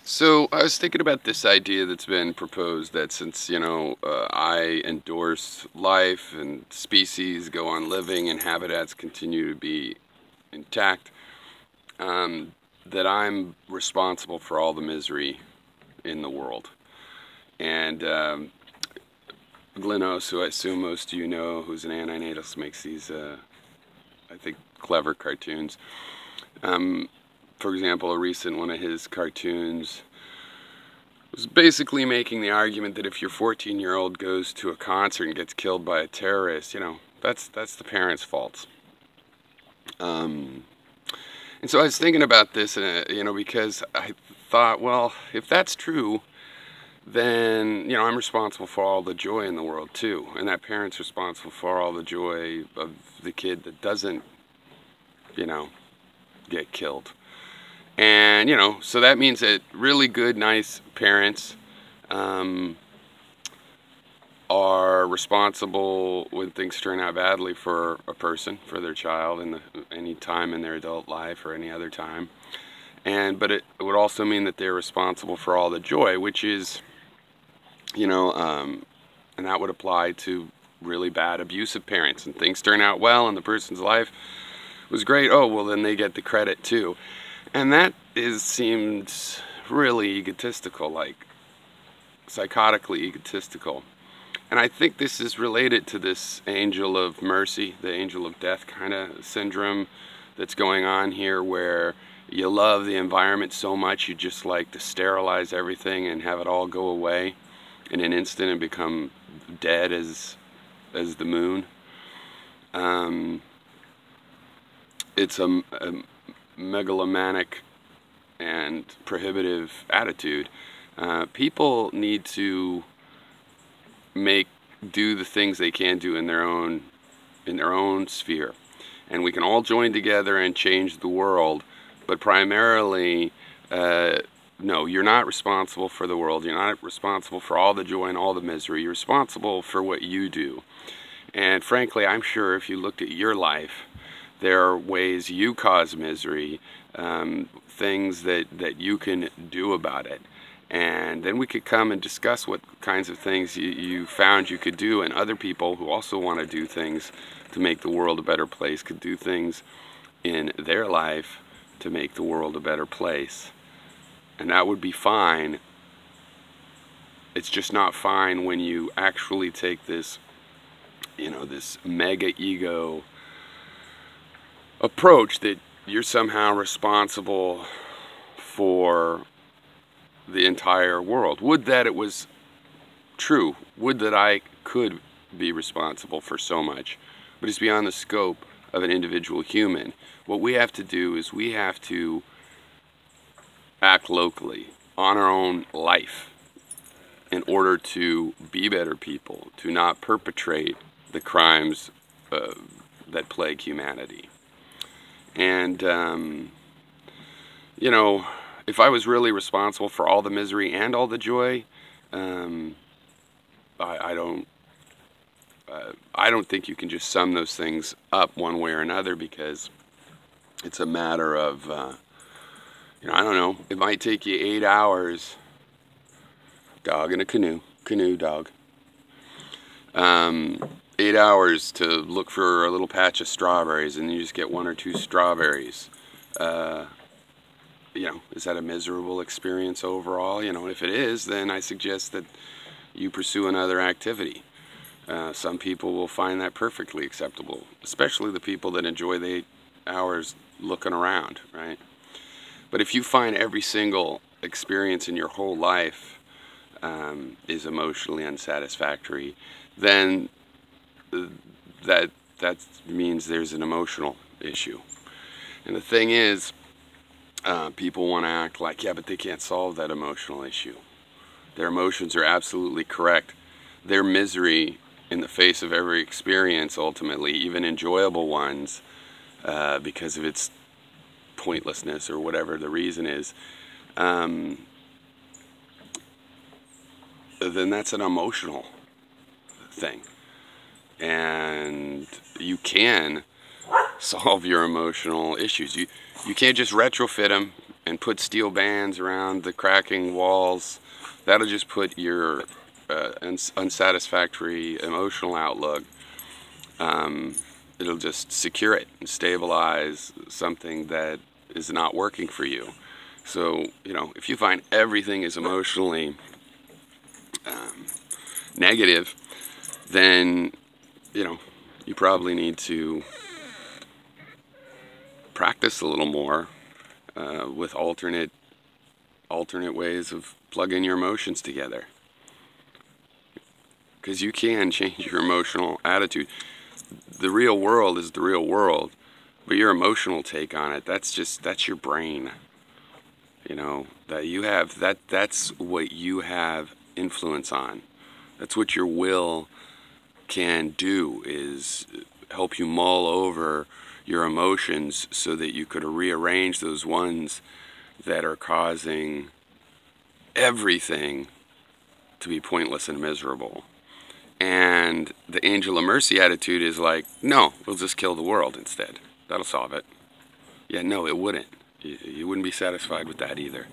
So I was thinking about this idea that's been proposed that since, I endorse life and species go on living and habitats continue to be intact, that I'm responsible for all the misery in the world. And Glenn Oss, who I assume most of you know, who's an antinatalist, makes these, I think, clever cartoons. For example, a recent one of his cartoons was basically making the argument that if your 14-year-old goes to a concert and gets killed by a terrorist, that's the parents' fault. And so I was thinking about this, because I thought, well, if that's true, then, I'm responsible for all the joy in the world, too. And that parent's responsible for all the joy of the kid that doesn't, get killed. And, so that means that really good, nice parents are responsible when things turn out badly for a person, for their child, in any time in their adult life or any other time. But it would also mean that they're responsible for all the joy, which is, and that would apply to really bad, abusive parents. And things turn out well and the person's life was great. Oh, well, then they get the credit too. And that seems really egotistical, like psychotically egotistical. And I think this is related to this angel of mercy, the angel of death kind of syndrome that's going on here, where you love the environment so much you just like to sterilize everything and have it all go away in an instant and become dead as the moon. It's a megalomaniac and prohibitive attitude. People need to do the things they can do in their own sphere, and we can all join together and change the world. But primarily, no, you're not responsible for the world. You're not responsible for all the joy and all the misery. You're responsible for what you do. And frankly, I'm sure if you looked at your life, there are ways you cause misery, things that you can do about it. And then we could come and discuss what kinds of things you found you could do, and other people who also want to do things to make the world a better place could do things in their life to make the world a better place. And that would be fine. It's just not fine when you actually take this, this mega ego approach that you're somehow responsible for the entire world. Would that it was true. Would that I could be responsible for so much. But it's beyond the scope of an individual human. What we have to do is we have to act locally on our own life in order to be better people, to not perpetrate the crimes that plague humanity. And, if I was really responsible for all the misery and all the joy, I don't think you can just sum those things up one way or another, because it's a matter of, I don't know, it might take you 8 hours, dog in a canoe dog, 8 hours to look for a little patch of strawberries, and you just get 1 or 2 strawberries. Is that a miserable experience overall? If it is, then I suggest that you pursue another activity. Some people will find that perfectly acceptable, especially the people that enjoy the 8 hours looking around, right? But if you find every single experience in your whole life is emotionally unsatisfactory, then that means there's an emotional issue. And the thing is, people want to act like, yeah, but they can't solve that emotional issue. Their emotions are absolutely correct. Their misery in the face of every experience, ultimately, even enjoyable ones, because of its pointlessness or whatever the reason is, then that's an emotional thing. And you can solve your emotional issues. You can't just retrofit them and put steel bands around the cracking walls. That'll just put your unsatisfactory emotional outlook, it'll just secure it and stabilize something that is not working for you. So, you know, if you find everything is emotionally negative, then, you know, you probably need to practice a little more with alternate ways of plugging your emotions together. Because you can change your emotional attitude. The real world is the real world, but your emotional take on it, that's your brain. You know, that you have, that's what you have influence on. That's what your will can do, is help you mull over your emotions so that you could rearrange those ones that are causing everything to be pointless and miserable. And the Angel of Mercy attitude is like, no, we'll just kill the world instead. That'll solve it. Yeah, no, it wouldn't. You wouldn't be satisfied with that either.